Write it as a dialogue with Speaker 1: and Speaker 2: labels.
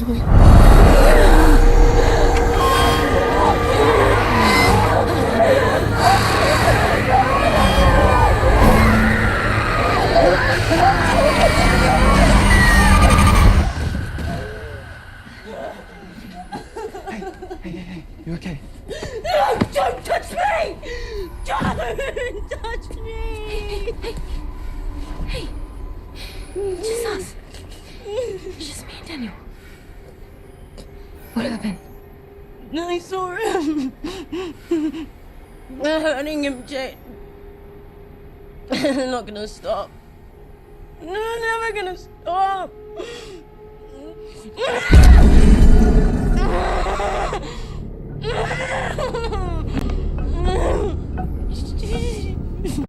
Speaker 1: feeling?
Speaker 2: Hey, you okay?
Speaker 3: No, don't touch me! Don't touch me!
Speaker 1: Hey. It's just us. It's just me and Daniel. What happened?
Speaker 3: I saw him. They're hurting him, Jane. They're not gonna stop. They're never gonna stop.